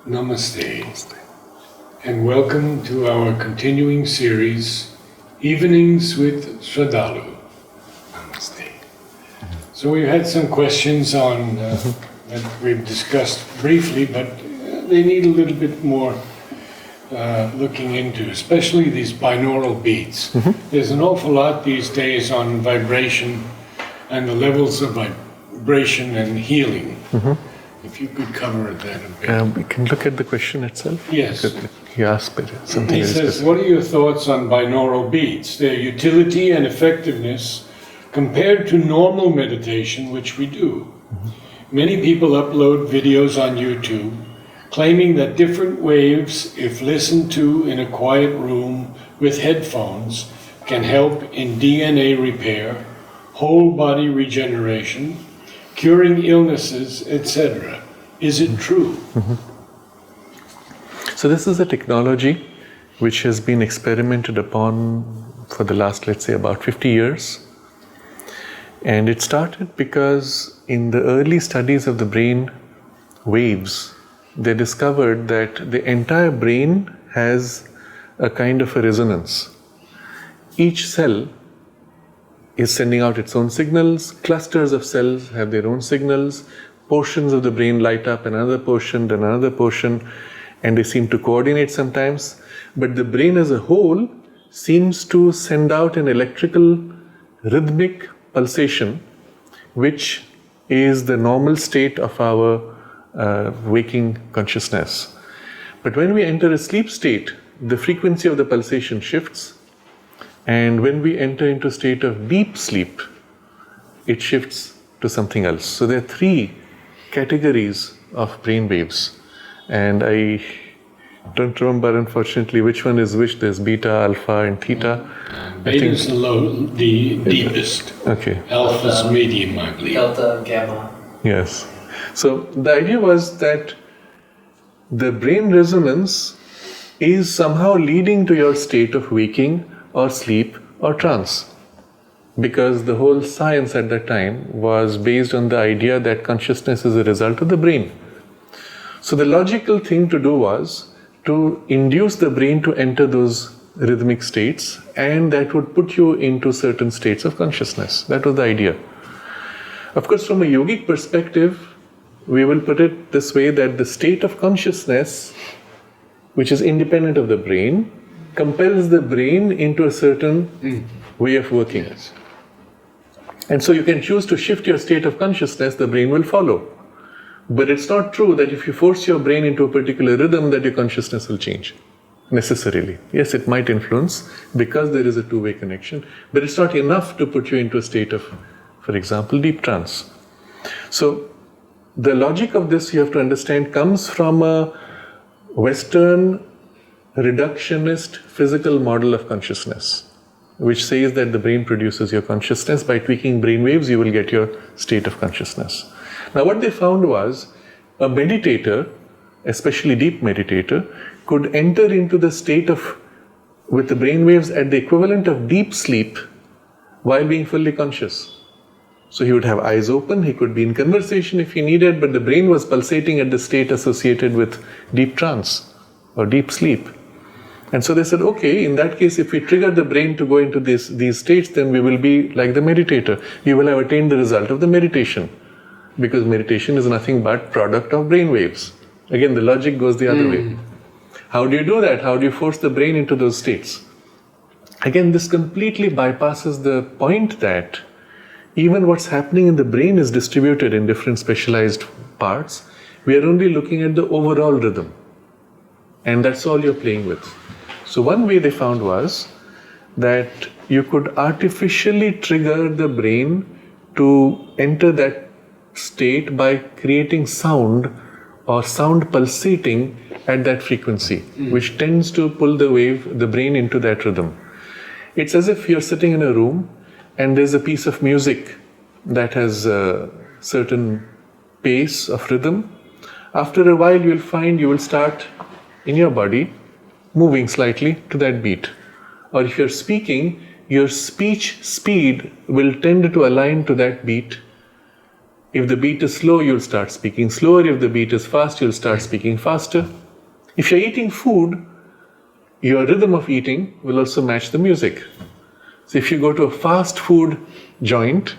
Namaste. And welcome to our continuing series, Evenings with Sraddhalu. Namaste. So we've had some questions on that we've discussed briefly, but they need a little bit more looking into, especially these binaural beats. There's an awful lot these days on vibration and the levels of vibration and healing. If you could cover that a bit. We can look at the question itself. Yes. He asked something. He says, what are your thoughts on binaural beats, their utility and effectiveness compared to normal meditation, which we do? Many people upload videos on YouTube claiming that different waves, if listened to in a quiet room with headphones, can help in DNA repair, whole body regeneration, curing illnesses, etc. Is it true? So this is a technology which has been experimented upon for the last, let's say, about 50 years. And it started because in the early studies of the brain waves, they discovered that the entire brain has a kind of a resonance. Each cell is sending out its own signals, clusters of cells have their own signals, portions of the brain light up, another portion, then another portion, and they seem to coordinate sometimes. But the brain as a whole seems to send out an electrical rhythmic pulsation, which is the normal state of our waking consciousness. But when we enter a sleep state, the frequency of the pulsation shifts. And when we enter into a state of deep sleep, it shifts to something else. So there are three categories of brain waves. And I don't remember, unfortunately, which one is which. There's beta, alpha, and theta. Beta is the deepest. Okay. Alpha is medium, I believe. Delta, gamma. Yes. So the idea was that the brain resonance is somehow leading to your state of waking or sleep or trance, because the whole science at that time was based on the idea that consciousness is a result of the brain. So the logical thing to do was to induce the brain to enter those rhythmic states, and that would put you into certain states of consciousness. That was the idea. Of course, from a yogic perspective, we will put it this way, that the state of consciousness, which is independent of the brain, compels the brain into a certain way of working. Yes. And so you can choose to shift your state of consciousness, the brain will follow. But it's not true that if you force your brain into a particular rhythm that your consciousness will change, necessarily. Yes, it might influence because there is a two-way connection, but it's not enough to put you into a state of, for example, deep trance. So the logic of this, you have to understand, comes from a Western reductionist physical model of consciousness, which says that the brain produces your consciousness. By tweaking brain waves, you will get your state of consciousness. Now, what they found was a meditator, especially deep meditator, could enter into the state of, with the brain waves at the equivalent of deep sleep while being fully conscious. So he would have eyes open, he could be in conversation if he needed, but the brain was pulsating at the state associated with deep trance or deep sleep. And so they said, okay, in that case, if we trigger the brain to go into these states, then we will be like the meditator. You will have attained the result of the meditation, because meditation is nothing but product of brain waves. Again, the logic goes the other way. How do you do that? How do you force the brain into those states? Again, this completely bypasses the point that even what's happening in the brain is distributed in different specialized parts. We are only looking at the overall rhythm. And that's all you're playing with. So one way they found was that you could artificially trigger the brain to enter that state by creating sound or sound pulsating at that frequency, which tends to pull the brain into that rhythm. It's as if you're sitting in a room and there's a piece of music that has a certain pace of rhythm. After a while, you'll find you will start in your body moving slightly to that beat. Or if you're speaking, your speech speed will tend to align to that beat If the beat is slow, you'll start speaking slower. If the beat is fast, you'll start speaking faster. If you're eating food, your rhythm of eating will also match the music. So if you go to a fast food joint,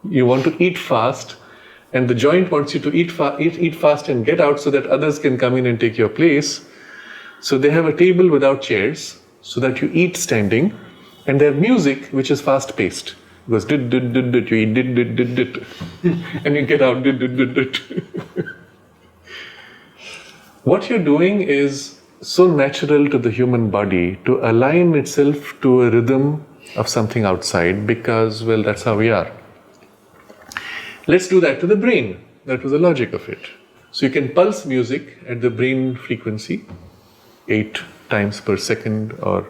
you want to eat fast, and the joint wants you to eat fast and get out so that others can come in and take your place. So they have a table without chairs so that you eat standing, and they have music which is fast paced. It goes dit, dit, dit, dit, you eat dit, dit, dit, dit, and you get out dit, dit, dit, dit. What you're doing is so natural to the human body to align itself to a rhythm of something outside because, well, that's how we are. Let's do that to the brain. That was the logic of it. So you can pulse music at the brain frequency, 8 times per second or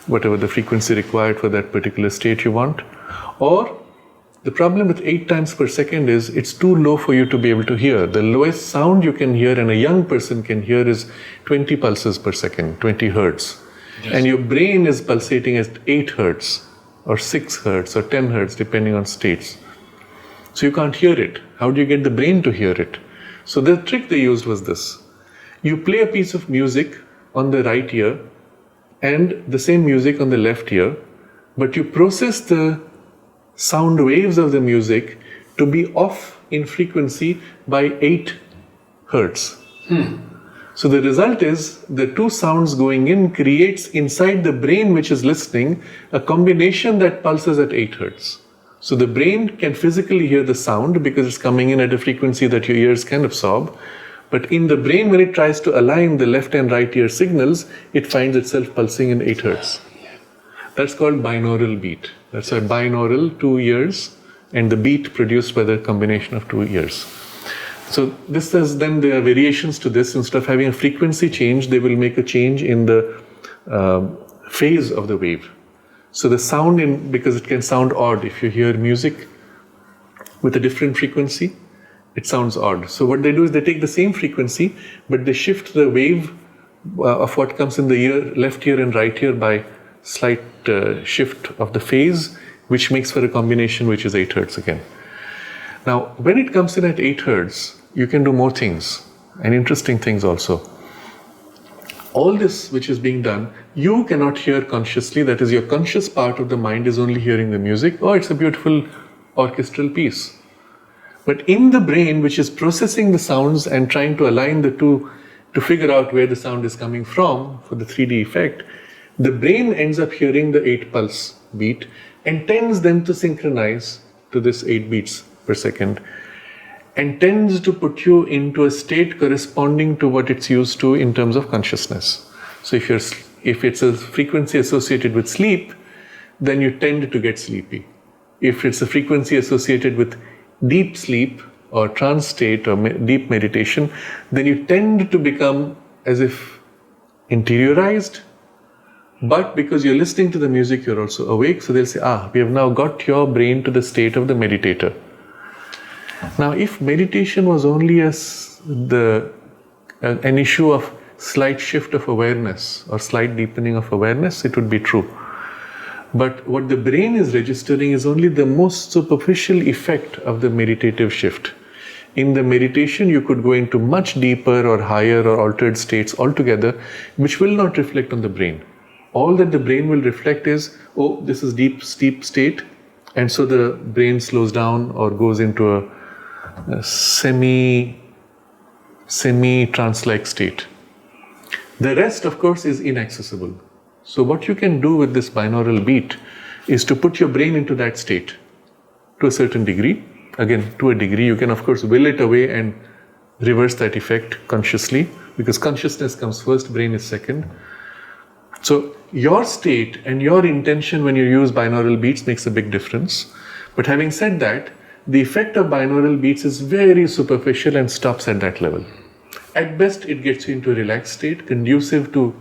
whatever the frequency required for that particular state you want. Or the problem with 8 times per second is it's too low for you to be able to hear. The lowest sound you can hear and a young person can hear is 20 pulses per second, 20 hertz. Yes. And your brain is pulsating at 8 hertz or 6 hertz or 10 hertz depending on states. So you can't hear it. How do you get the brain to hear it? So the trick they used was this. You play a piece of music on the right ear and the same music on the left ear, but you process the sound waves of the music to be off in frequency by 8 hertz. So the result is the two sounds going in creates inside the brain which is listening a combination that pulses at 8 hertz. So the brain can physically hear the sound because it's coming in at a frequency that your ears can absorb. But in the brain, when it tries to align the left and right ear signals, it finds itself pulsing in 8 hertz. That's called binaural beat. That's why binaural, 2 ears, and the beat produced by the combination of 2 ears. So this is then there are variations to this. Instead of having a frequency change, they will make a change in the phase of the wave. So the sound, because it can sound odd if you hear music with a different frequency, it sounds odd. So what they do is they take the same frequency, but they shift the wave of what comes in the ear, left ear and right ear by slight shift of the phase, which makes for a combination which is 8 hertz again. Now, when it comes in at 8 hertz, you can do more things and interesting things also. All this which is being done, you cannot hear consciously. That is, your conscious part of the mind is only hearing the music. Oh, it's a beautiful orchestral piece. But in the brain, which is processing the sounds and trying to align the two to figure out where the sound is coming from for the 3D effect, the brain ends up hearing the 8 pulse beat and tends them to synchronize to this 8 beats per second and tends to put you into a state corresponding to what it's used to in terms of consciousness. So if it's a frequency associated with sleep, then you tend to get sleepy. If it's a frequency associated with deep sleep or trance state or deep meditation, then you tend to become as if interiorized, but because you're listening to the music, you're also awake. So they'll say, we have now got your brain to the state of the meditator. Now, if meditation was only an issue of slight shift of awareness or slight deepening of awareness, it would be true. But what the brain is registering is only the most superficial effect of the meditative shift. In the meditation, you could go into much deeper or higher or altered states altogether, which will not reflect on the brain. All that the brain will reflect is, oh, this is deep, steep state, and so the brain slows down or goes into a semi-trance-like state. The rest, of course, is inaccessible. So what you can do with this binaural beat is to put your brain into that state to a certain degree. Again, to a degree, you can of course will it away and reverse that effect consciously, because consciousness comes first, brain is second. So your state and your intention when you use binaural beats makes a big difference. But having said that, the effect of binaural beats is very superficial and stops at that level. At best, it gets you into a relaxed state, conducive to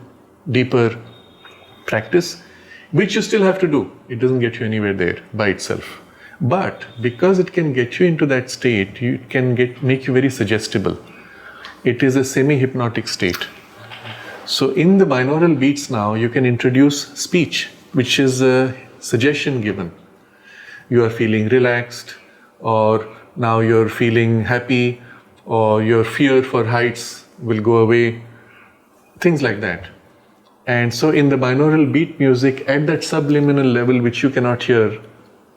deeper practice, which you still have to do. It doesn't get you anywhere there by itself. But because it can get you into that state, it can make you very suggestible. It is a semi-hypnotic state. So in the binaural beats now, you can introduce speech, which is a suggestion given. You are feeling relaxed, or now you're feeling happy, or your fear for heights will go away, things like that. And so in the binaural beat music, at that subliminal level which you cannot hear,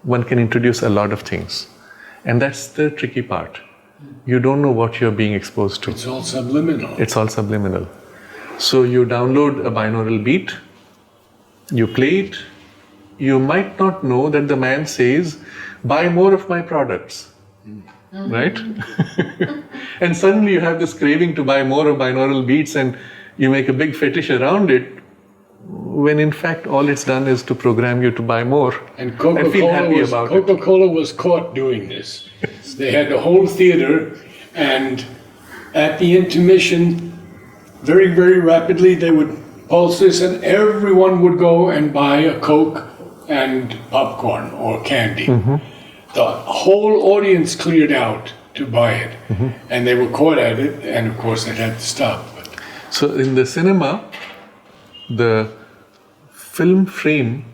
one can introduce a lot of things. And that's the tricky part. You don't know what you're being exposed to. It's all subliminal. It's all subliminal. So you download a binaural beat, you play it, you might not know that the man says, buy more of my products, right? And suddenly you have this craving to buy more of binaural beats and you make a big fetish around it, when in fact all it's done is to program you to buy more And feel happy about it. Coca-Cola was caught doing this. They had the whole theater, and at the intermission, very, very rapidly, they would pulse this, and everyone would go and buy a Coke and popcorn or candy. The whole audience cleared out to buy it, and they were caught at it, and of course they had to stop. So in the cinema, the film frame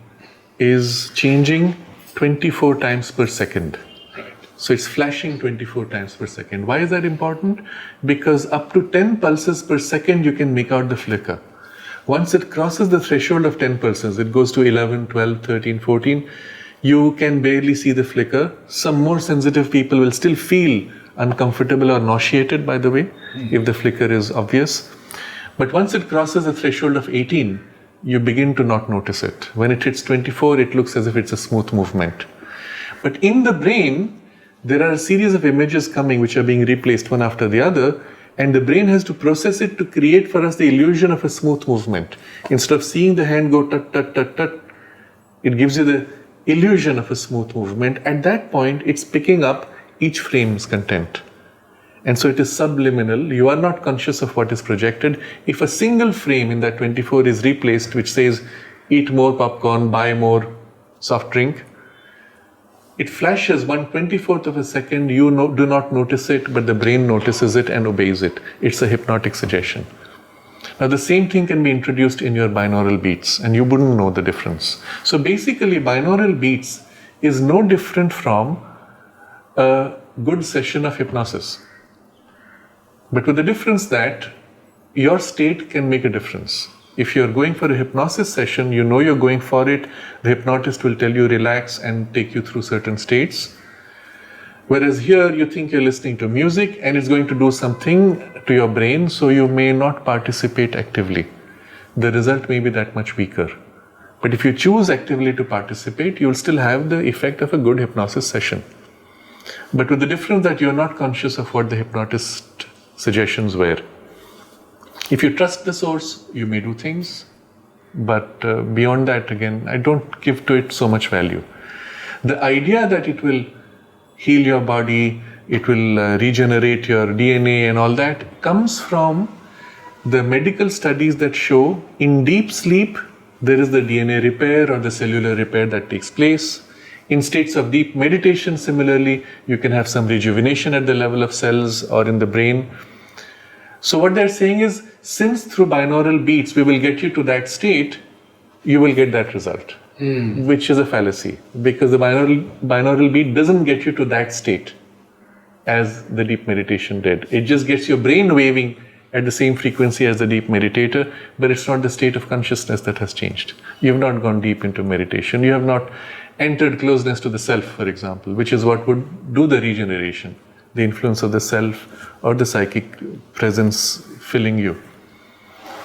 is changing 24 times per second. Right. So it's flashing 24 times per second. Why is that important? Because up to 10 pulses per second you can make out the flicker. Once it crosses the threshold of 10 pulses, it goes to 11, 12, 13, 14, you can barely see the flicker. Some more sensitive people will still feel uncomfortable or nauseated, by the way, if the flicker is obvious. But once it crosses the threshold of 18, you begin to not notice it. When it hits 24, it looks as if it's a smooth movement. But in the brain, there are a series of images coming which are being replaced one after the other, and the brain has to process it to create for us the illusion of a smooth movement. Instead of seeing the hand go tut, tut, tut, tut, it gives you the illusion of a smooth movement. At that point, it's picking up each frame's content. And so it is subliminal. You are not conscious of what is projected. If a single frame in that 24 is replaced, which says, eat more popcorn, buy more soft drink, it flashes 1/24th of a second. You do not notice it, but the brain notices it and obeys it. It's a hypnotic suggestion. Now the same thing can be introduced in your binaural beats, and you wouldn't know the difference. So basically, binaural beats is no different from a good session of hypnosis. But with the difference that your state can make a difference. If you're going for a hypnosis session, you know you're going for it, the hypnotist will tell you relax and take you through certain states. Whereas here you think you're listening to music and it's going to do something to your brain, so you may not participate actively. The result may be that much weaker. But if you choose actively to participate, you'll still have the effect of a good hypnosis session. But with the difference that you're not conscious of what the hypnotist suggestions were. If you trust the source, you may do things, but beyond that, again, I don't give to it so much value. The idea that it will heal your body, it will regenerate your DNA and all that comes from the medical studies that show in deep sleep, there is the DNA repair or the cellular repair that takes place. In states of deep meditation, similarly, you can have some rejuvenation at the level of cells or in the brain. So what they're saying is, since through binaural beats we will get you to that state, you will get that result, which is a fallacy, because the binaural beat doesn't get you to that state as the deep meditation did. It just gets your brain waving at the same frequency as the deep meditator, but it's not the state of consciousness that has changed. You have not gone deep into meditation. You have not entered closeness to the self, for example, which is what would do the regeneration, the influence of the self or the psychic presence filling you.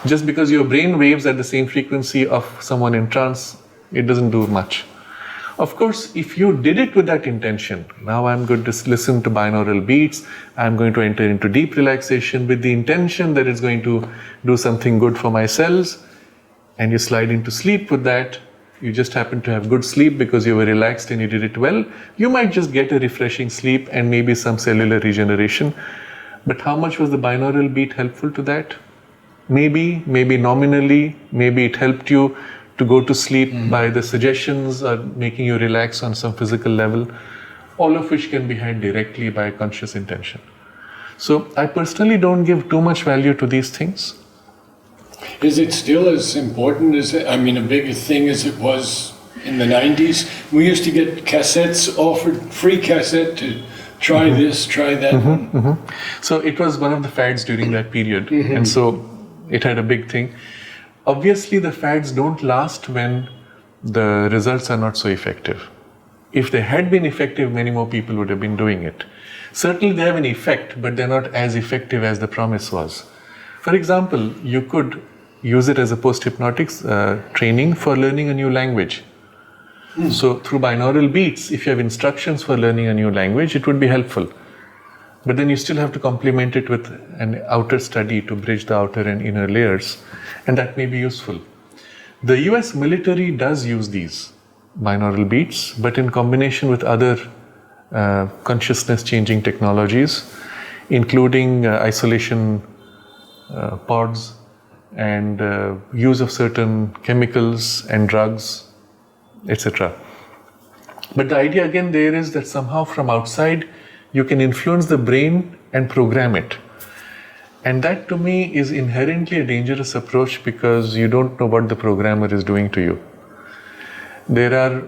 Just because your brain waves at the same frequency of someone in trance, it doesn't do much. Of course, if you did it with that intention, now I'm going to listen to binaural beats, I'm going to enter into deep relaxation with the intention that it's going to do something good for my cells, and you slide into sleep with that, you just happen to have good sleep because you were relaxed and you did it well, you might just get a refreshing sleep and maybe some cellular regeneration. But how much was the binaural beat helpful to that? Maybe nominally, maybe it helped you to go to sleep by the suggestions or making you relax on some physical level, all of which can be had directly by conscious intention. So I personally don't give too much value to these things. Is it still as important as, a bigger thing as it was in the 90s? We used to get cassettes offered, free cassette to try this, try that. So it was one of the fads during that period, and so it had a big thing. Obviously, the fads don't last when the results are not so effective. If they had been effective, many more people would have been doing it. Certainly they have an effect, but they're not as effective as the promise was. For example, you could use it as a post-hypnotic training for learning a new language. So through binaural beats, if you have instructions for learning a new language, it would be helpful. But then you still have to complement it with an outer study to bridge the outer and inner layers, and that may be useful. The US military does use these binaural beats, but in combination with other consciousness changing technologies, including isolation pods and use of certain chemicals and drugs, etc. But the idea again there is that somehow from outside you can influence the brain and program it. And that to me is inherently a dangerous approach because you don't know what the programmer is doing to you. There are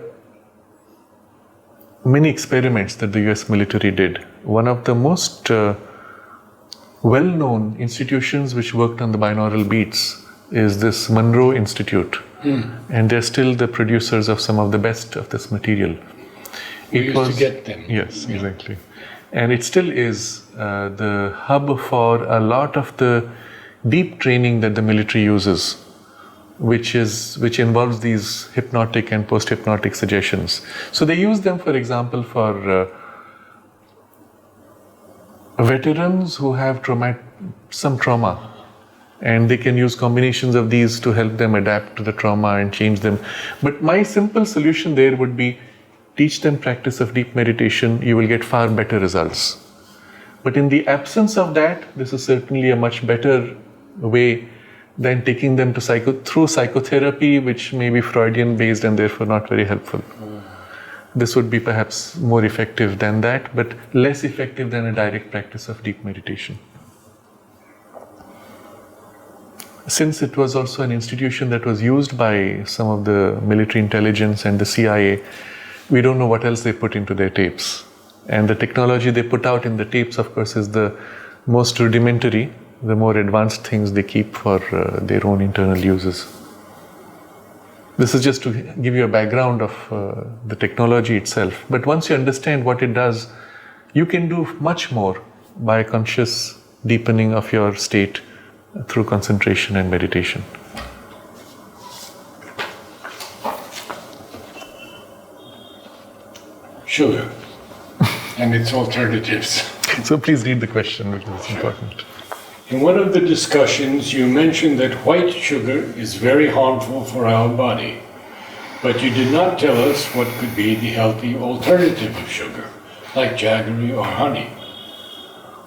many experiments that the US military did. One of the most well-known institutions which worked on the binaural beats is this Monroe Institute. And they're still the producers of some of the best of this material. We used to get them. Yes, exactly. And it still is the hub for a lot of the deep training that the military uses, which involves these hypnotic and post-hypnotic suggestions. So they use them, for example, for veterans who have some trauma, and they can use combinations of these to help them adapt to the trauma and change them. But my simple solution there would be teach them practice of deep meditation, you will get far better results. But in the absence of that, this is certainly a much better way than taking them to through psychotherapy, which may be Freudian based and therefore not very helpful. This would be perhaps more effective than that, but less effective than a direct practice of deep meditation. Since it was also an institution that was used by some of the military intelligence and the CIA, we don't know what else they put into their tapes. And the technology they put out in the tapes, of course, is the most rudimentary. The more advanced things they keep for their own internal uses. This is just to give you a background of the technology itself. But once you understand what it does, you can do much more by a conscious deepening of your state through concentration and meditation. Sugar and its alternatives. So please read the question, which is important. In one of the discussions, you mentioned that white sugar is very harmful for our body, but you did not tell us what could be the healthy alternative of sugar, like jaggery or honey.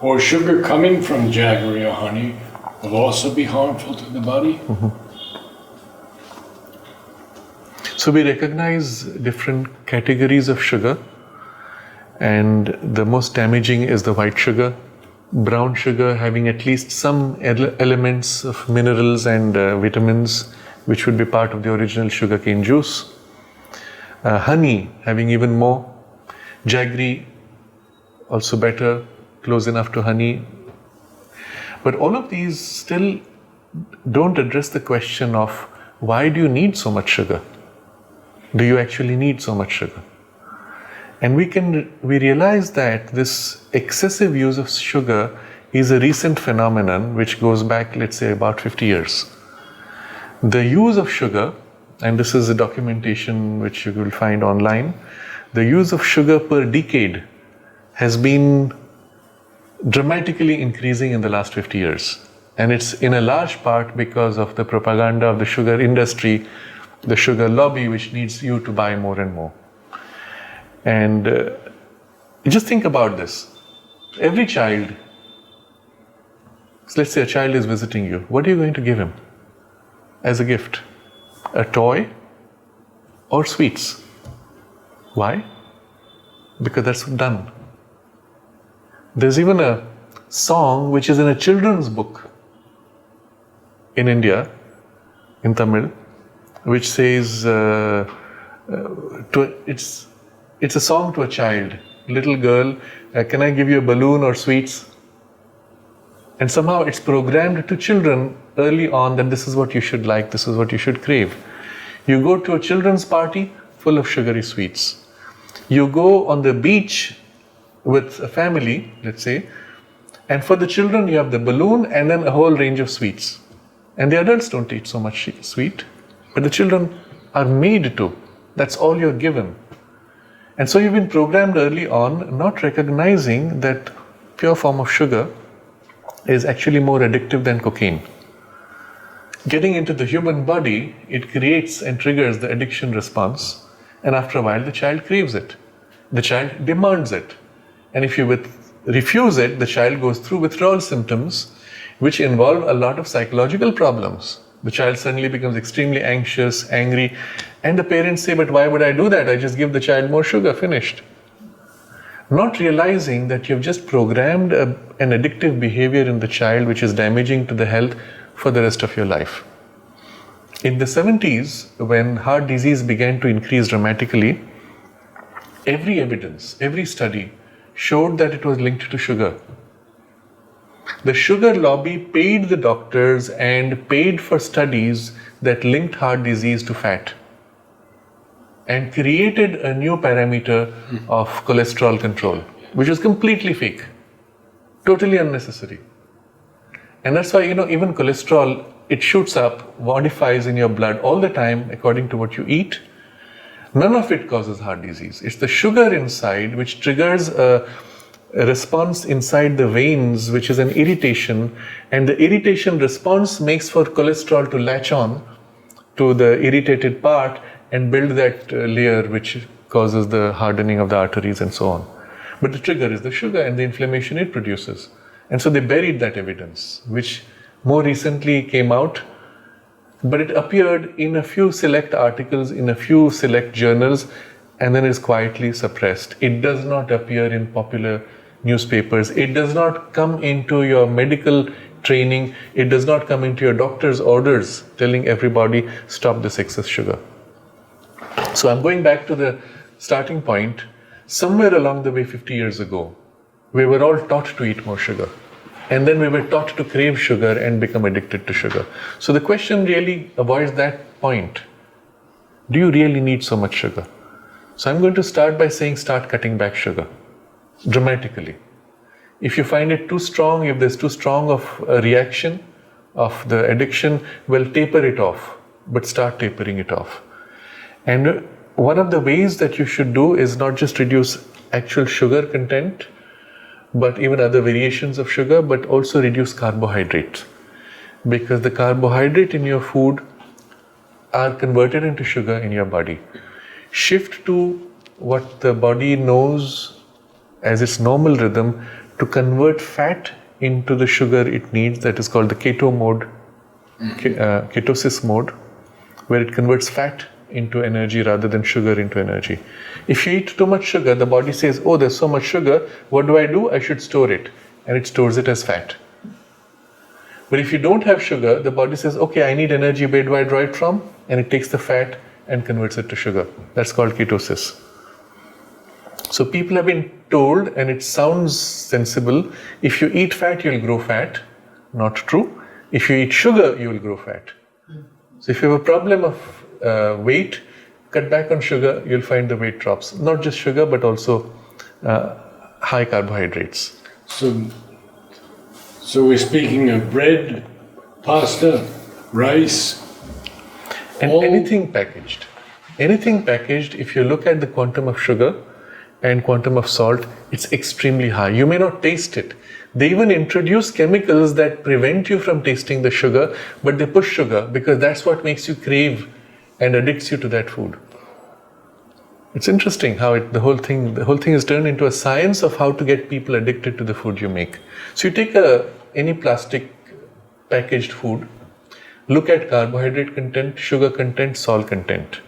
Or sugar coming from jaggery or honey will also be harmful to the body? So we recognize different categories of sugar, and the most damaging is the white sugar. Brown sugar having at least some elements of minerals and vitamins, which would be part of the original sugarcane juice. Honey having even more. Jaggery also better, close enough to honey. But all of these still don't address the question of why do you need so much sugar? Do you actually need so much sugar? And we realize that this excessive use of sugar is a recent phenomenon which goes back, let's say, about 50 years. The use of sugar, and this is a documentation which you will find online, the use of sugar per decade has been dramatically increasing in the last 50 years. And it's in a large part because of the propaganda of the sugar industry, the sugar lobby, which needs you to buy more and more. And just think about this. Every child, let's say a child is visiting you, what are you going to give him as a gift? A toy or sweets? Why? Because that's done. There's even a song which is in a children's book in India, in Tamil, which says, it's a song to a child. little girl, can I give you a balloon or sweets? And somehow it's programmed to children early on that this is what you should like, this is what you should crave. You go to a children's party full of sugary sweets. You go on the beach with a family, let's say, and for the children you have the balloon and then a whole range of sweets. And the adults don't eat so much sweet, but the children are made to. That's all you're given. And so you've been programmed early on, not recognizing that pure form of sugar is actually more addictive than cocaine. Getting into the human body, it creates and triggers the addiction response, and after a while the child craves it. The child demands it. And if you refuse it, the child goes through withdrawal symptoms which involve a lot of psychological problems. The child suddenly becomes extremely anxious, angry, and the parents say, but why would I do that? I just give the child more sugar, finished. Not realizing that you've just programmed an addictive behavior in the child which is damaging to the health for the rest of your life. In the 70s, when heart disease began to increase dramatically, every evidence, every study showed that it was linked to sugar. The sugar lobby paid the doctors and paid for studies that linked heart disease to fat and created a new parameter of cholesterol control, which was completely fake, totally unnecessary. And that's why, even cholesterol, it shoots up, modifies in your blood all the time according to what you eat. None of it causes heart disease. It's the sugar inside which triggers a response inside the veins, which is an irritation, and the irritation response makes for cholesterol to latch on to the irritated part and build that layer which causes the hardening of the arteries and so on. But the trigger is the sugar and the inflammation it produces. And so they buried that evidence, which more recently came out, but it appeared in a few select articles, in a few select journals, and then is quietly suppressed. It does not appear in popular newspapers. It does not come into your medical training. It does not come into your doctor's orders telling everybody, stop this excess sugar. So I'm going back to the starting point. Somewhere along the way 50 years ago, we were all taught to eat more sugar. And then we were taught to crave sugar and become addicted to sugar. So the question really avoids that point. Do you really need so much sugar? So I'm going to start by saying start cutting back sugar dramatically. If you find it too strong, if there's too strong of a reaction of the addiction, well, taper it off, but start tapering it off. And one of the ways that you should do is not just reduce actual sugar content, but even other variations of sugar, but also reduce carbohydrates. Because the carbohydrate in your food are converted into sugar in your body. Shift to what the body knows as its normal rhythm to convert fat into the sugar it needs, that is called the keto mode, ketosis mode, where it converts fat into energy rather than sugar into energy. If you eat too much sugar, the body says, oh, there's so much sugar, what do? I should store it. And it stores it as fat. But if you don't have sugar, the body says, okay, I need energy, where do I draw it from? And it takes the fat and converts it to sugar. That's called ketosis. So people have been told, and it sounds sensible, if you eat fat, you'll grow fat. Not true. If you eat sugar, you will grow fat. So if you have a problem of weight, cut back on sugar, you'll find the weight drops. Not just sugar, but also high carbohydrates. So we're speaking of bread, pasta, rice, and anything packaged. Anything packaged, if you look at the quantum of sugar and quantum of salt, it's extremely high. You may not taste it. They even introduce chemicals that prevent you from tasting the sugar, but they push sugar because that's what makes you crave and addicts you to that food. It's interesting how the whole thing is turned into a science of how to get people addicted to the food you make. So you take any plastic packaged food, look at carbohydrate content, sugar content, salt content.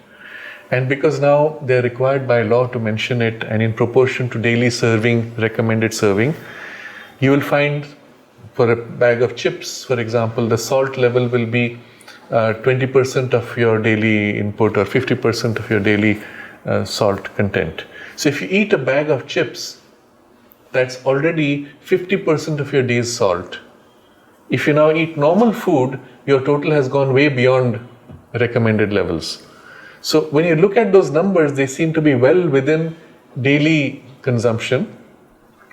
And because now they're required by law to mention it, and in proportion to daily serving, recommended serving, you will find for a bag of chips, for example, the salt level will be 20% of your daily input or 50% of your daily salt content. So if you eat a bag of chips, that's already 50% of your day's salt. If you now eat normal food, your total has gone way beyond recommended levels. So when you look at those numbers, they seem to be well within daily consumption.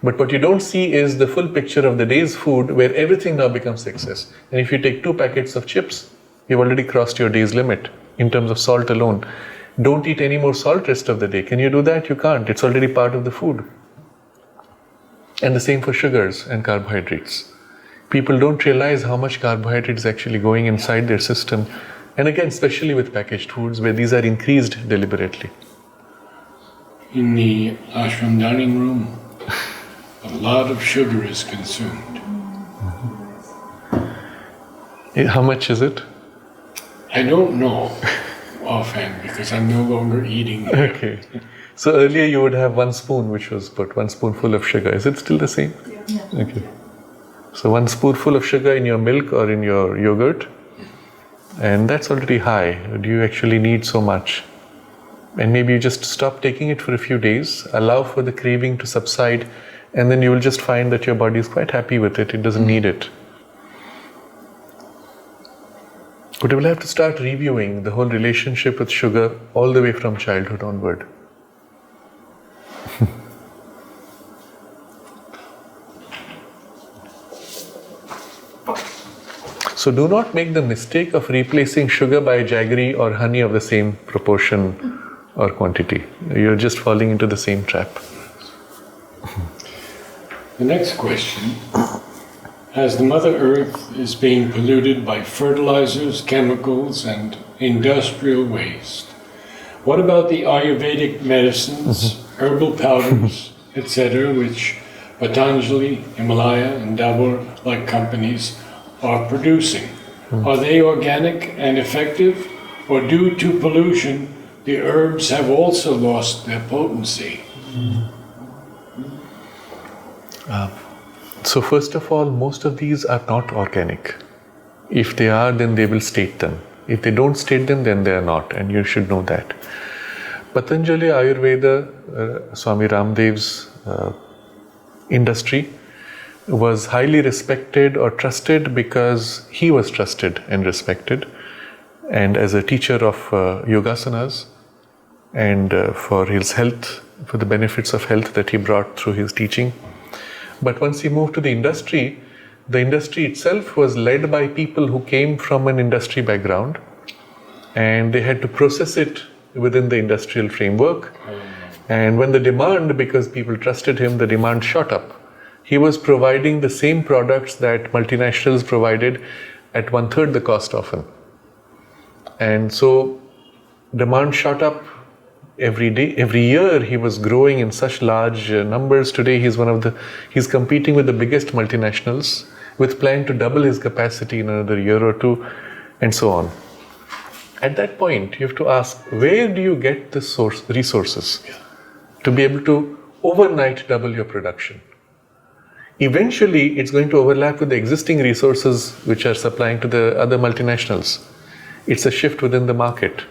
But what you don't see is the full picture of the day's food, where everything now becomes excess. And if you take 2 packets of chips, you've already crossed your day's limit in terms of salt alone. Don't eat any more salt rest of the day. Can you do that? You can't. It's already part of the food. And the same for sugars and carbohydrates. People don't realize how much carbohydrate is actually going inside their system. And again, especially with packaged foods, where these are increased deliberately. In the ashram dining room, a lot of sugar is consumed. How much is it? I don't know offhand because I'm no longer eating. Okay. So earlier you would have 1 spoon, which was put 1 spoonful of sugar. Is it still the same? Yeah. Okay. So 1 spoonful of sugar in your milk or in your yogurt, and that's already high. Do you actually need so much? And maybe you just stop taking it for a few days, allow for the craving to subside, and then you will just find that your body is quite happy with it. It doesn't need it. But you will have to start reviewing the whole relationship with sugar all the way from childhood onward. So do not make the mistake of replacing sugar by jaggery or honey of the same proportion or quantity. You're just falling into the same trap. The next question, as the Mother Earth is being polluted by fertilizers, chemicals, and industrial waste, what about the Ayurvedic medicines, herbal powders, etc., which Patanjali, Himalaya, and Dabur, like companies, are producing? Are they organic and effective, or due to pollution, the herbs have also lost their potency? So first of all, most of these are not organic. If they are, then they will state them. If they don't state them, then they are not, and you should know that. Patanjali Ayurveda, Swami Ramdev's industry, was highly respected or trusted because he was trusted and respected, and as a teacher of yogasanas, and for his health, for the benefits of health that he brought through his teaching. But once he moved to the industry itself was led by people who came from an industry background, and they had to process it within the industrial framework. And when the demand, because people trusted him, the demand shot up. He was providing the same products that multinationals provided at 1/3 the cost often. And so demand shot up every day. Every year he was growing in such large numbers. Today he's competing with the biggest multinationals with plan to double his capacity in another year or two, and so on. At that point, you have to ask, where do you get the resources to be able to overnight double your production? Eventually, it's going to overlap with the existing resources which are supplying to the other multinationals. It's a shift within the market.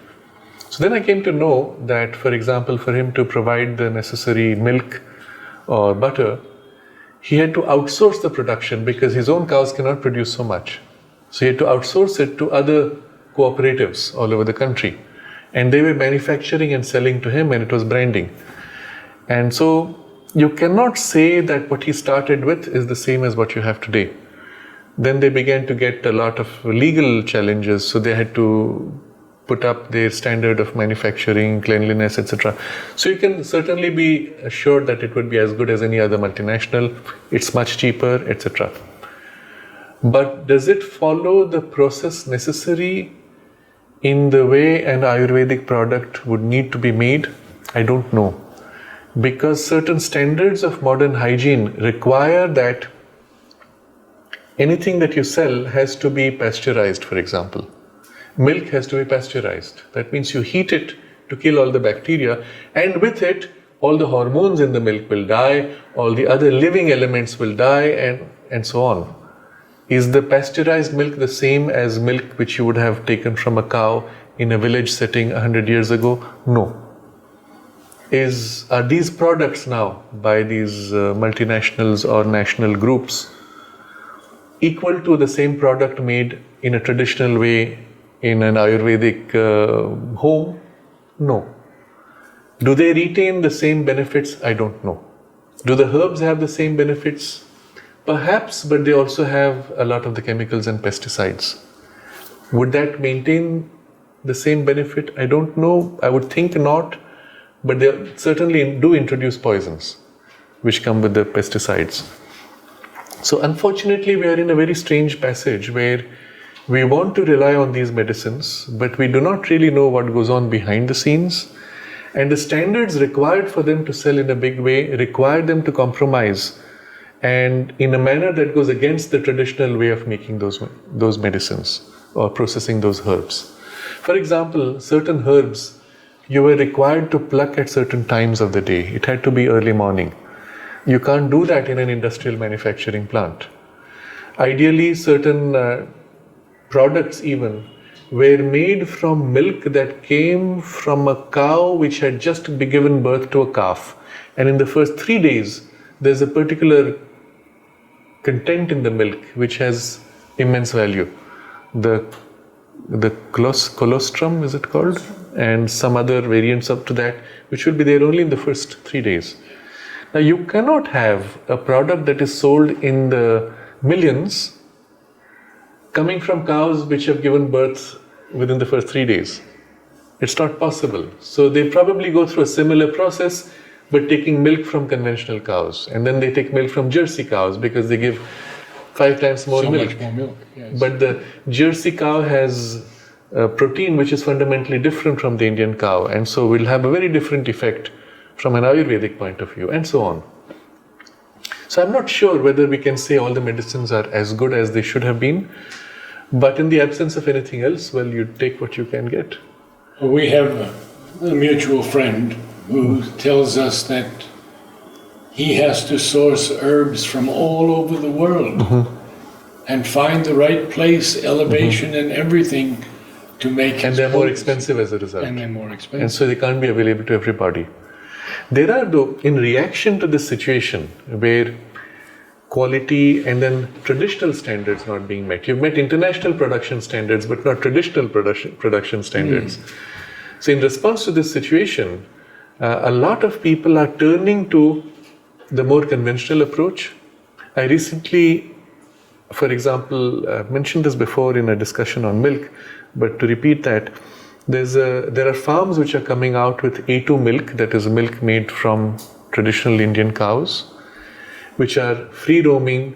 So then I came to know that, for example, for him to provide the necessary milk or butter, he had to outsource the production because his own cows cannot produce so much. So he had to outsource it to other cooperatives all over the country. And they were manufacturing and selling to him, and it was branding. And so you cannot say that what he started with is the same as what you have today. Then they began to get a lot of legal challenges, so they had to put up their standard of manufacturing, cleanliness, etc. So you can certainly be assured that it would be as good as any other multinational. It's much cheaper, etc. But does it follow the process necessary in the way an Ayurvedic product would need to be made? I don't know. Because certain standards of modern hygiene require that anything that you sell has to be pasteurized, for example. Milk has to be pasteurized. That means you heat it to kill all the bacteria, and with it, all the hormones in the milk will die, all the other living elements will die, and so on. Is the pasteurized milk the same as milk which you would have taken from a cow in a village setting 100 years ago? No. are these products now by these multinationals or national groups equal to the same product made in a traditional way in an Ayurvedic home? No. Do they retain the same benefits? I don't know. Do the herbs have the same benefits? Perhaps, but they also have a lot of the chemicals and pesticides. Would that maintain the same benefit? I don't know. I would think not, but they certainly do introduce poisons which come with the pesticides. So unfortunately, we are in a very strange passage where we want to rely on these medicines, but we do not really know what goes on behind the scenes. And the standards required for them to sell in a big way require them to compromise, and in a manner that goes against the traditional way of making those medicines or processing those herbs. For example, certain herbs you were required to pluck at certain times of the day. It had to be early morning. You can't do that in an industrial manufacturing plant. Ideally, certain products even were made from milk that came from a cow which had just given birth to a calf. And in the first 3 days, there's a particular content in the milk which has immense value. The colostrum, is it called? And some other variants up to that, which will be there only in the first 3 days. Now, you cannot have a product that is sold in the millions coming from cows which have given birth within the first 3 days. It's not possible. So they probably go through a similar process, but taking milk from conventional cows. And then they take milk from Jersey cows because they give 5 times more milk. Much more milk, yes. But the Jersey cow has a protein which is fundamentally different from the Indian cow, and so will have a very different effect from an Ayurvedic point of view, and so on. So I'm not sure whether we can say all the medicines are as good as they should have been, but in the absence of anything else, well, you take what you can get. We have a mutual friend who tells us that he has to source herbs from all over the world and find the right place, elevation and everything to make And his they're more potions. expensive as a result. And they're more expensive. And so they can't be available to everybody. There are, though, in reaction to this situation where quality and then traditional standards not being met. You've met international production standards, but not traditional production standards. So in response to this situation, a lot of people are turning to the more conventional approach. I recently, for example, mentioned this before in a discussion on milk, but to repeat that, there are farms which are coming out with A2 milk, that is milk made from traditional Indian cows, which are free roaming,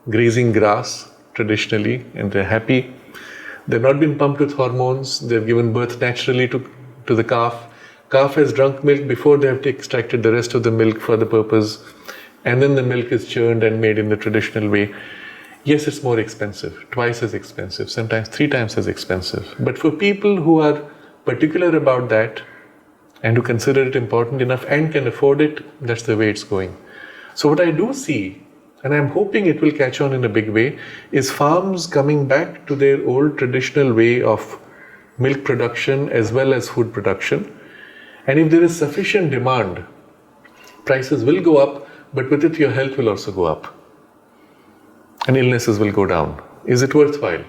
grazing grass traditionally, and they're happy. They've not been pumped with hormones, they've given birth naturally to the calf. Calf has drunk milk before they have extracted the rest of the milk for the purpose, and then the milk is churned and made in the traditional way. Yes, it's more expensive, twice as expensive, sometimes 3 times as expensive. But for people who are particular about that and who consider it important enough and can afford it, that's the way it's going. So what I do see, and I'm hoping it will catch on in a big way, is farms coming back to their old traditional way of milk production as well as food production. And if there is sufficient demand, prices will go up, but with it your health will also go up. And illnesses will go down. Is it worthwhile?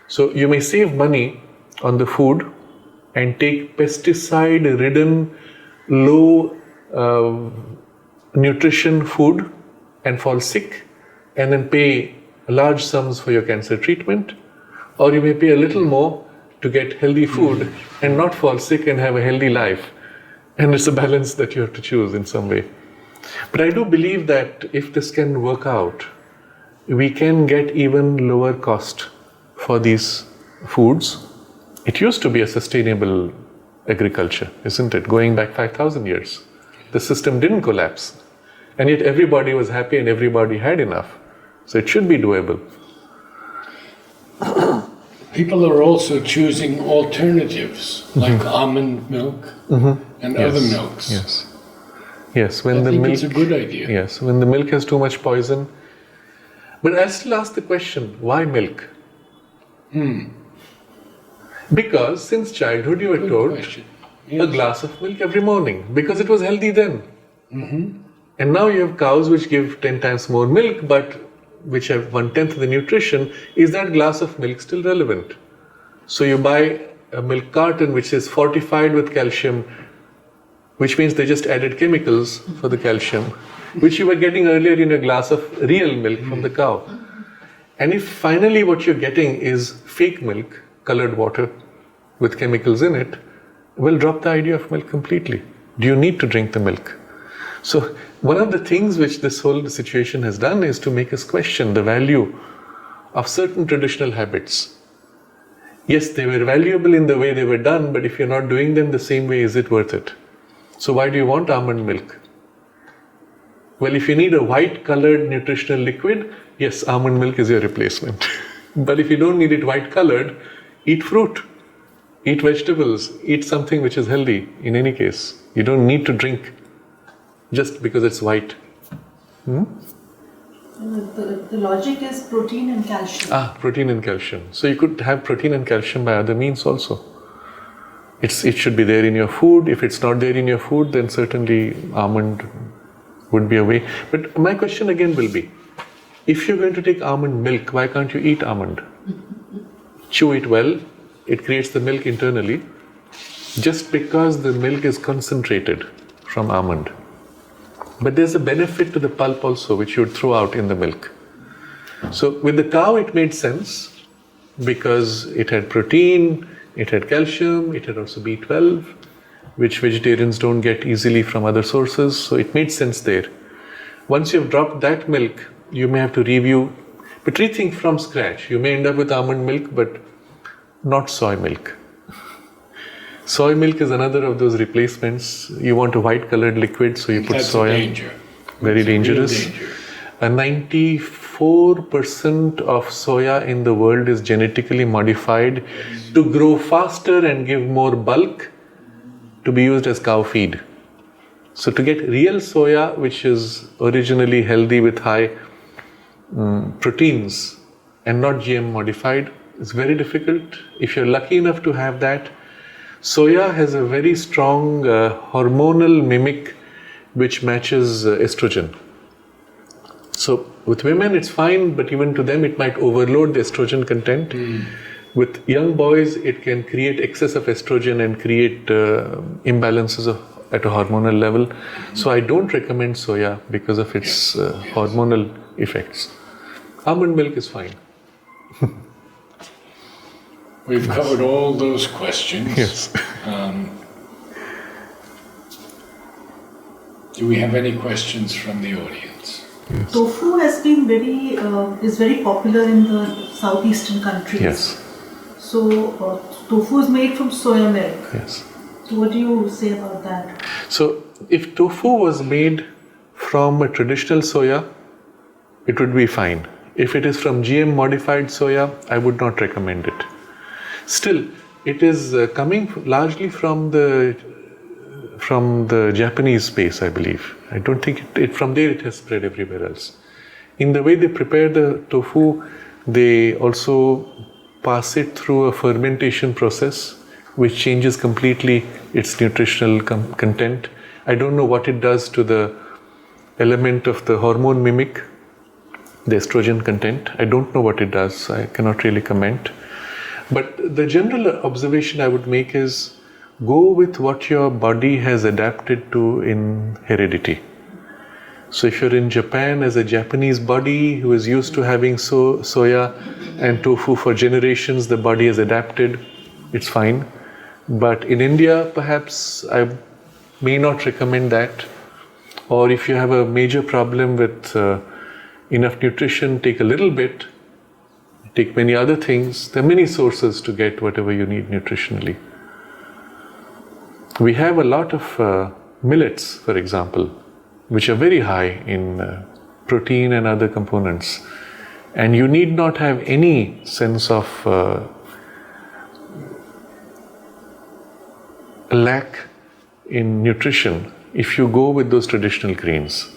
So you may save money on the food and take pesticide-ridden, low nutrition food and fall sick and then pay large sums for your cancer treatment, or you may pay a little more to get healthy food and not fall sick and have a healthy life. And it's a balance that you have to choose in some way. But I do believe that if this can work out, we can get even lower cost for these foods. It used to be a sustainable agriculture, isn't it? Going back 5,000 years. The system didn't collapse. And yet everybody was happy and everybody had enough. So it should be doable. People are also choosing alternatives like almond milk and other milks. Yes. When I the think milk, it's a good idea. Yes, when the milk has too much poison. But I still ask the question, why milk? Because since childhood you were Good told question. a glass of milk every morning because it was healthy then. And now you have cows which give 10 times more milk, but which have 1/10 of the nutrition. Is that glass of milk still relevant? So you buy a milk carton which is fortified with calcium, which means they just added chemicals for the calcium, which you were getting earlier in a glass of real milk from the cow. And if finally what you're getting is fake milk, colored water with chemicals in it, well, drop the idea of milk completely. Do you need to drink the milk? So one of the things which this whole situation has done is to make us question the value of certain traditional habits. Yes, they were valuable in the way they were done, but if you're not doing them the same way, is it worth it? So why do you want almond milk? Well, if you need a white colored nutritional liquid, yes, almond milk is your replacement. But if you don't need it white colored, eat fruit, eat vegetables, eat something which is healthy in any case. You don't need to drink just because it's white. The logic is protein and calcium. Protein and calcium. So you could have protein and calcium by other means also. It should be there in your food. If it's not there in your food, then certainly almond would be a way. But my question again will be, if you're going to take almond milk, why can't you eat almond? Chew it well. It creates the milk internally. Just because the milk is concentrated from almond. But there's a benefit to the pulp also, which you would throw out in the milk. So with the cow, it made sense because it had protein, it had calcium, it had also B12, which vegetarians don't get easily from other sources. So it made sense there. Once you've dropped that milk, you may have to review, but rethink from scratch. You may end up with almond milk, but not soy milk. Soy milk is another of those replacements. You want a white colored liquid, so you put soya. That's a danger. Very dangerous. Danger. 94% of soya in the world is genetically modified to grow faster and give more bulk to be used as cow feed. So to get real soya, which is originally healthy with high proteins and not GM modified, is very difficult. If you're lucky enough to have that, soya has a very strong hormonal mimic which matches estrogen. So with women it's fine, but even to them it might overload the estrogen content. With young boys it can create excess of estrogen and create imbalances at a hormonal level. So I don't recommend soya because of its hormonal effects. Almond milk is fine. We've covered all those questions. Yes. Do we have any questions from the audience? Yes. Tofu has been is very popular in the southeastern countries. Yes. So tofu is made from soya milk. Yes. So what do you say about that? So if tofu was made from a traditional soya, it would be fine. If it is from GM modified soya, I would not recommend it. Still, it is coming largely from the Japanese space, I believe. I don't think from there it has spread everywhere else. In the way they prepare the tofu, they also pass it through a fermentation process, which changes completely its nutritional content. I don't know what it does to the element of the hormone mimic, the estrogen content. I don't know what it does. I cannot really comment. But the general observation I would make is go with what your body has adapted to in heredity. So if you're in Japan as a Japanese body who is used to having soya and tofu for generations, the body has adapted, it's fine. But in India, perhaps I may not recommend that. Or if you have a major problem with enough nutrition, take a little bit. Take many other things. There are many sources to get whatever you need nutritionally. We have a lot of millets, for example, which are very high in protein and other components. And you need not have any sense of lack in nutrition if you go with those traditional grains.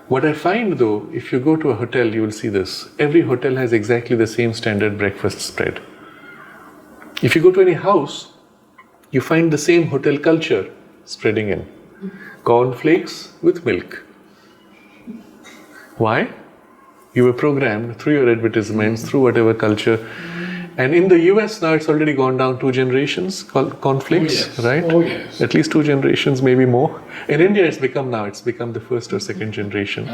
What I find though, if you go to a hotel, you will see this. Every hotel has exactly the same standard breakfast spread. If you go to any house, you find the same hotel culture spreading in. Cornflakes with milk. Why? You were programmed through your advertisements, through whatever culture. And in the US now it's already gone down 2 generations, cornflakes, right? Oh yes. At least 2 generations, maybe more. In India it's become the first or second generation.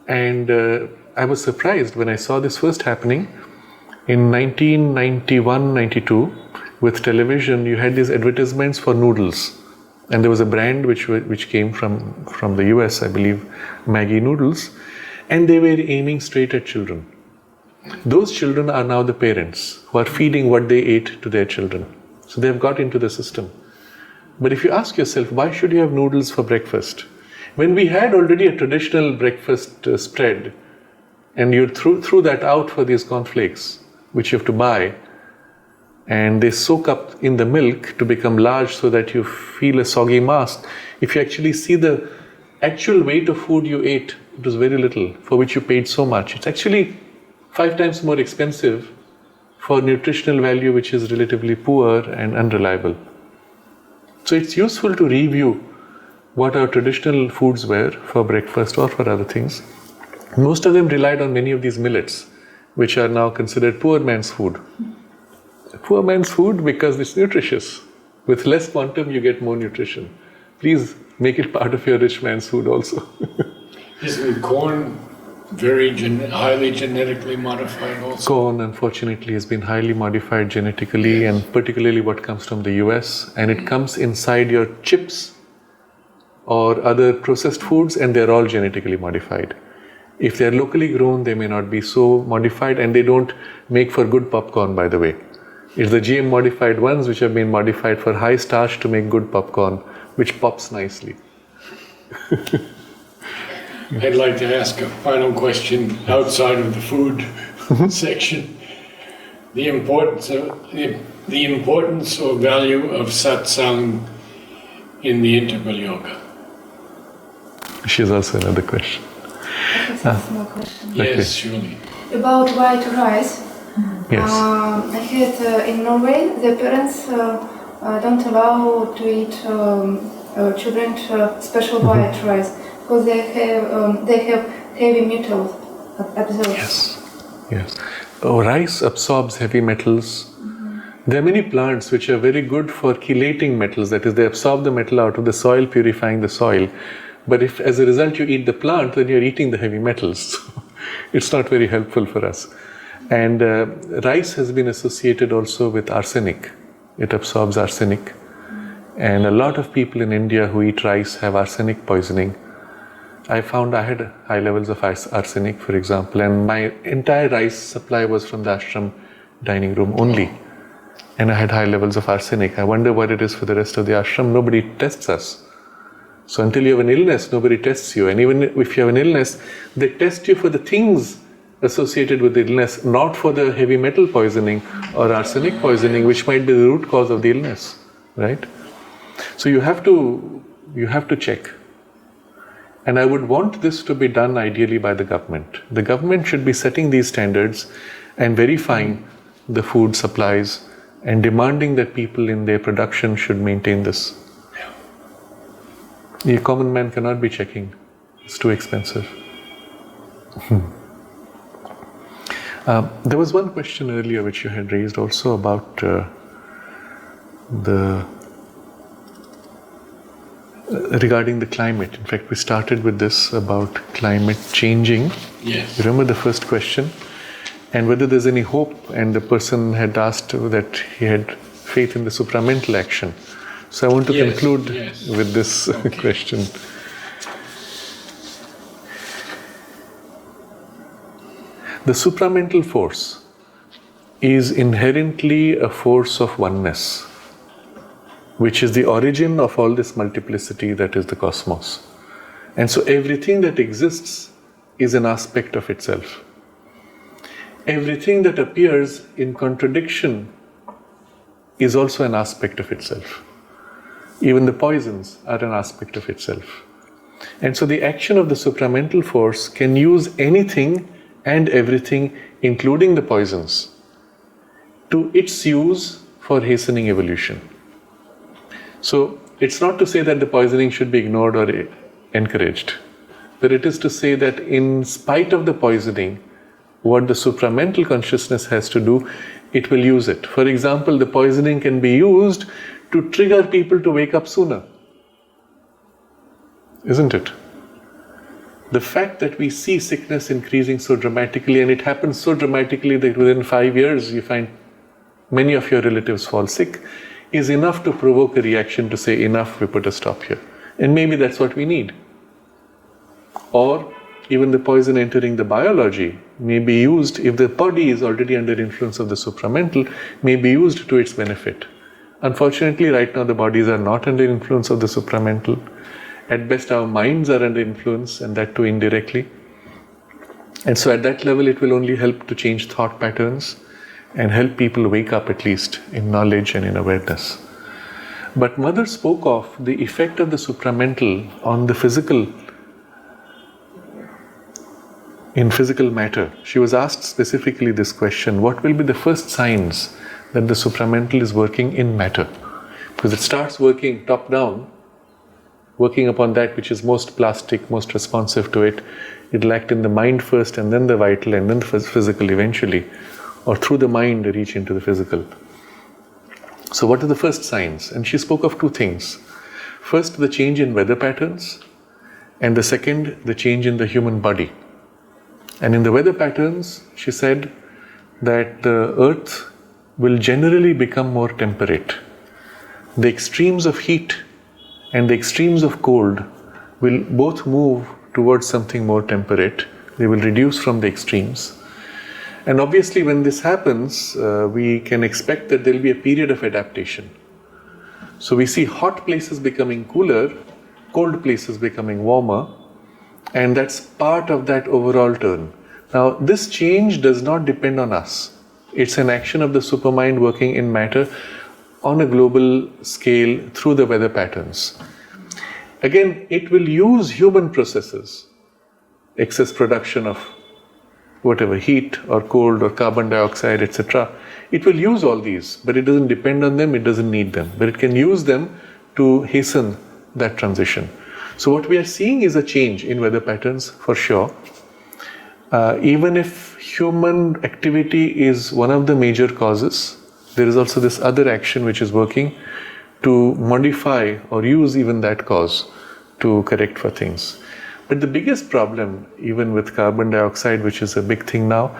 And I was surprised when I saw this first happening in 1991-92 with television. You had these advertisements for noodles. And there was a brand which came from the US, I believe, Maggi noodles. And they were aiming straight at children. Those children are now the parents who are feeding what they ate to their children. So they've got into the system. But if you ask yourself, why should you have noodles for breakfast? When we had already a traditional breakfast spread, and you threw that out for these cornflakes, which you have to buy, and they soak up in the milk to become large so that you feel a soggy mass. If you actually see the actual weight of food you ate, it was very little, for which you paid so much. It's actually 5 times more expensive for nutritional value which is relatively poor and unreliable. So it's useful to review what our traditional foods were for breakfast or for other things. Most of them relied on many of these millets, which are now considered poor man's food. Poor man's food because it's nutritious. With less quantum, you get more nutrition. Please make it part of your rich man's food also. Isn't corn very highly genetically modified also? Corn, unfortunately, has been highly modified genetically, and particularly what comes from the US. And it comes inside your chips or other processed foods, and they're all genetically modified. If they're locally grown, they may not be so modified, and they don't make for good popcorn, by the way. It's the GM modified ones which have been modified for high starch to make good popcorn, which pops nicely. I'd like to ask a final question outside of the food section. The importance or value of satsang in the integral yoga. She's also another question. That's a small question. Yes, surely. About white rice. Yes. I had in Norway, the parents don't allow to eat children special white rice because they have heavy metals absorbed. Yes. Rice absorbs heavy metals. There are many plants which are very good for chelating metals, that is, they absorb the metal out of the soil, purifying the soil. But if as a result you eat the plant, then you're eating the heavy metals. It's not very helpful for us. And rice has been associated also with arsenic. It absorbs arsenic. And a lot of people in India who eat rice have arsenic poisoning. I found I had high levels of arsenic, for example, and my entire rice supply was from the ashram dining room only. And I had high levels of arsenic. I wonder what it is for the rest of the ashram. Nobody tests us. So until you have an illness, nobody tests you. And even if you have an illness, they test you for the things associated with the illness, not for the heavy metal poisoning or arsenic poisoning, which might be the root cause of the illness, right? So you have to check. And I would want this to be done ideally by the government. The government should be setting these standards and verifying the food supplies and demanding that people in their production should maintain this. The common man cannot be checking. It's too expensive. There was one question earlier which you had raised also about regarding the climate. In fact, we started with this about climate changing. Yes. Remember the first question? And whether there's any hope, and the person had asked that he had faith in the supramental action. So I want to conclude with this question. The supramental force is inherently a force of oneness, which is the origin of all this multiplicity that is the cosmos. And so everything that exists is an aspect of itself. Everything that appears in contradiction is also an aspect of itself. Even the poisons are an aspect of itself. And so the action of the supramental force can use anything and everything, including the poisons, to its use for hastening evolution. So it's not to say that the poisoning should be ignored or encouraged, but it is to say that in spite of the poisoning, what the supramental consciousness has to do, it will use it. For example, the poisoning can be used to trigger people to wake up sooner. Isn't it? The fact that we see sickness increasing so dramatically, and it happens so dramatically that within 5 years you find many of your relatives fall sick, is enough to provoke a reaction to say, enough, we put a stop here. And maybe that's what we need. Or even the poison entering the biology may be used, if the body is already under influence of the supramental, may be used to its benefit. Unfortunately, right now the bodies are not under influence of the supramental. At best, our minds are under influence, and that too indirectly. And so at that level, it will only help to change thought patterns and help people wake up at least in knowledge and in awareness. But Mother spoke of the effect of the supramental on the physical, in physical matter. She was asked specifically this question: what will be the first signs that the supramental is working in matter? Because it starts working top down, working upon that which is most plastic, most responsive to it. It'll act in the mind first, and then the vital, and then the physical eventually, or through the mind reach into the physical. So what are the first signs? And she spoke of two things. First, the change in weather patterns, and the second, the change in the human body. And in the weather patterns, she said that the earth will generally become more temperate. The extremes of heat and the extremes of cold will both move towards something more temperate. They will reduce from the extremes. And obviously when this happens, we can expect that there will be a period of adaptation. So we see hot places becoming cooler, cold places becoming warmer, and that's part of that overall turn. Now this change does not depend on us. It's an action of the supermind working in matter on a global scale through the weather patterns. Again, it will use human processes, excess production of whatever, heat or cold or carbon dioxide, etc. It will use all these, but it doesn't depend on them, it doesn't need them. But it can use them to hasten that transition. So what we are seeing is a change in weather patterns for sure. Even if human activity is one of the major causes, there is also this other action which is working to modify or use even that cause to correct for things. But the biggest problem, even with carbon dioxide, which is a big thing now,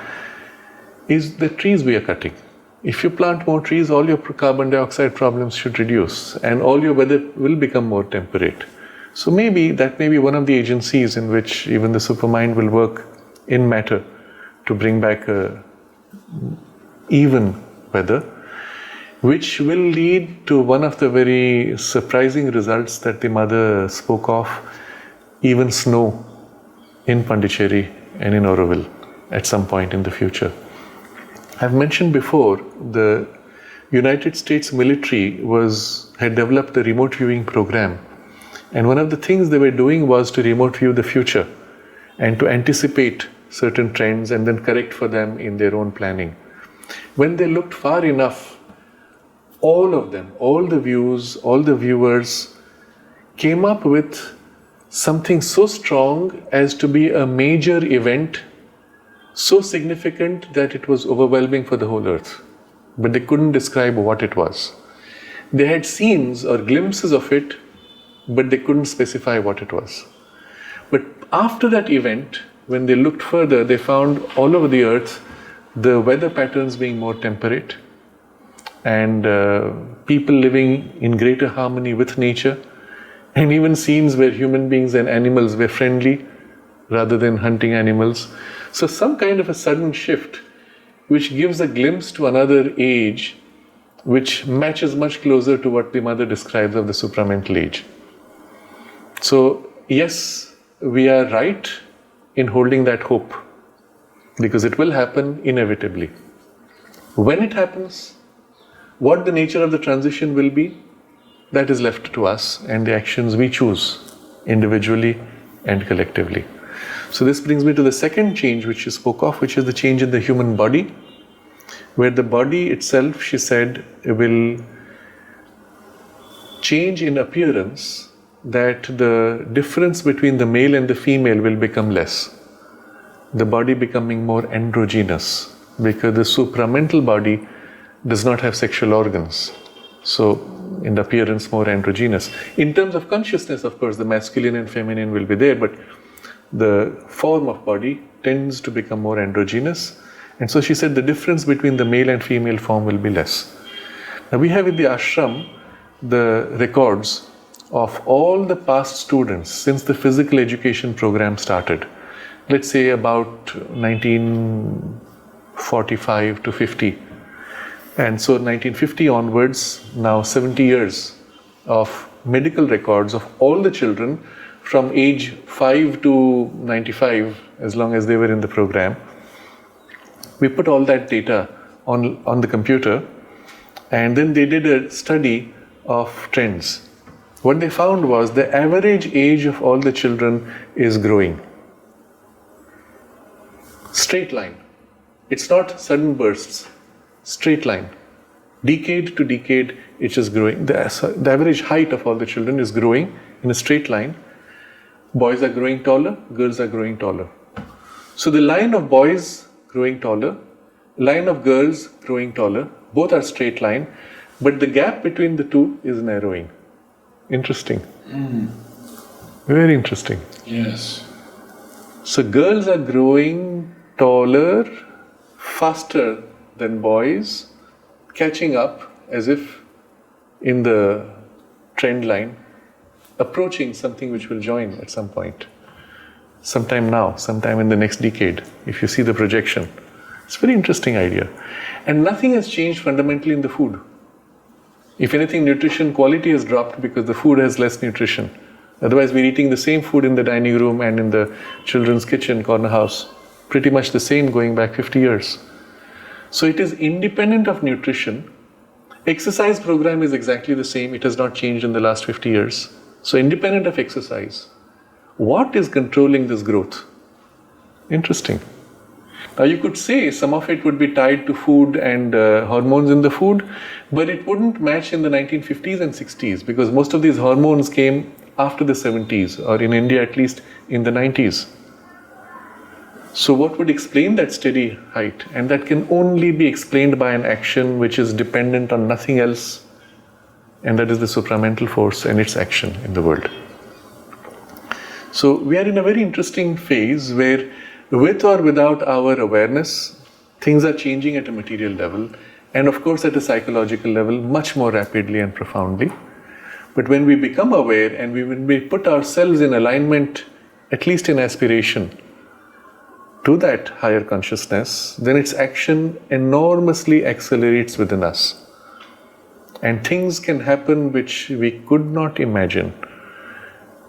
is the trees we are cutting. If you plant more trees, all your carbon dioxide problems should reduce, and all your weather will become more temperate. So maybe that may be one of the agencies in which even the supermind will work in matter to bring back a even weather, which will lead to one of the very surprising results that the mother spoke of, even snow in Pondicherry and in Auroville at some point in the future. I've mentioned before, the United States military had developed a remote viewing program, and one of the things they were doing was to remote view the future and to anticipate certain trends and then correct for them in their own planning. When they looked far enough, all of them, all the views, all the viewers came up with something so strong as to be a major event, so significant that it was overwhelming for the whole earth. But they couldn't describe what it was. They had scenes or glimpses of it, but they couldn't specify what it was. But after that event, when they looked further, they found all over the earth the weather patterns being more temperate, and people living in greater harmony with nature, and even scenes where human beings and animals were friendly rather than hunting animals. So some kind of a sudden shift which gives a glimpse to another age which matches much closer to what the mother describes of the supramental age. So yes, we are right in holding that hope, because it will happen inevitably. When it happens, what the nature of the transition will be, that is left to us and the actions we choose individually and collectively. So this brings me to the second change which she spoke of, which is the change in the human body, where the body itself, she said, will change in appearance that the difference between the male and the female will become less. The body becoming more androgynous, because the supramental body does not have sexual organs. So, in appearance, more androgynous. In terms of consciousness, of course, the masculine and feminine will be there, but the form of body tends to become more androgynous. And so she said the difference between the male and female form will be less. Now we have in the ashram the records of all the past students since the physical education program started. Let's say about 1945 to 50. And so 1950 onwards, now 70 years of medical records of all the children from age 5 to 95, as long as they were in the program. We put all that data on the computer, and then they did a study of trends. What they found was the average age of all the children is growing. Straight line. It's not sudden bursts. Straight line. Decade to decade, it's just growing. The average height of all the children is growing in a straight line. Boys are growing taller, girls are growing taller. So the line of boys growing taller, line of girls growing taller, both are straight line, but the gap between the two is narrowing. Interesting. Very interesting. Yes. So girls are growing taller, faster than boys, catching up as if in the trend line, approaching something which will join at some point. Sometime now, sometime in the next decade, if you see the projection. It's a very interesting idea. And nothing has changed fundamentally in the food. If anything, nutrition quality has dropped because the food has less nutrition. Otherwise, we're eating the same food in the dining room and in the children's kitchen, corner house. Pretty much the same going back 50 years. So it is independent of nutrition. Exercise program is exactly the same. It has not changed in the last 50 years. So independent of exercise. What is controlling this growth? Interesting. Now you could say some of it would be tied to food and hormones in the food, but it wouldn't match in the 1950s and 60s because most of these hormones came after the 70s, or in India at least in the 90s. So what would explain that steady height? And that can only be explained by an action which is dependent on nothing else, and that is the supramental force and its action in the world. So we are in a very interesting phase where, with or without our awareness, things are changing at a material level, and of course at a psychological level much more rapidly and profoundly. But when we become aware and when we put ourselves in alignment, at least in aspiration, to that higher consciousness, then its action enormously accelerates within us. And things can happen which we could not imagine.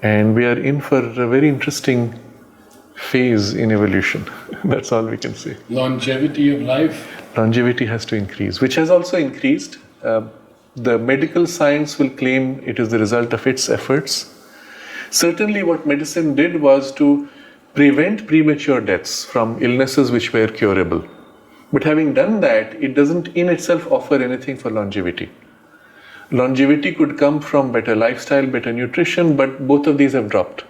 And we are in for a very interesting phase in evolution. That's all we can say. Longevity of life? Longevity has to increase, which has also increased. The medical science will claim it is the result of its efforts. Certainly what medicine did was to prevent premature deaths from illnesses which were curable. But having done that, it doesn't in itself offer anything for longevity. Longevity could come from better lifestyle, better nutrition, but both of these have dropped.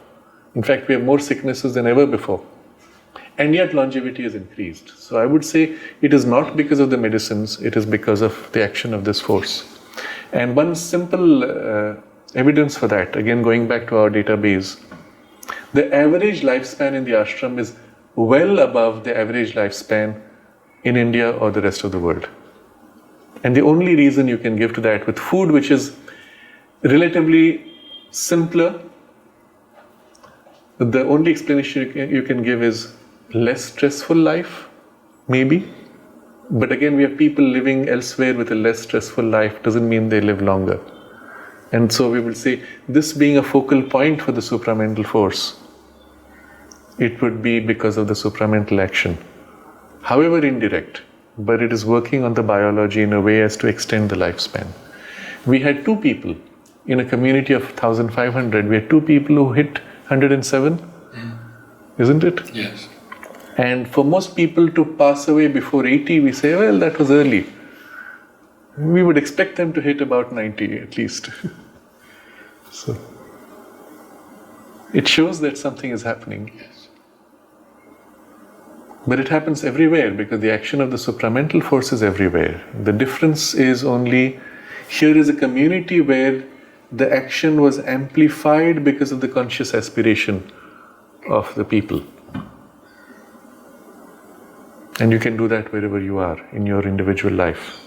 In fact, we have more sicknesses than ever before. And yet longevity has increased. So I would say it is not because of the medicines, it is because of the action of this force. And one simple evidence for that, again going back to our database, the average lifespan in the ashram is well above the average lifespan in India or the rest of the world. And the only reason you can give to that with food which is relatively simpler, the only explanation you can give is less stressful life, maybe. But again, we have people living elsewhere with a less stressful life doesn't mean they live longer. And so we will say, this being a focal point for the supramental force, it would be because of the supramental action. However indirect, but it is working on the biology in a way as to extend the lifespan. We had 2 people in a community of 1,500. We had 2 people who hit 107, isn't it? Yes. And for most people to pass away before 80, we say, well, that was early. We would expect them to hit about 90 at least. So it shows that something is happening. But it happens everywhere because the action of the supramental force is everywhere. The difference is only here is a community where the action was amplified because of the conscious aspiration of the people. And you can do that wherever you are in your individual life.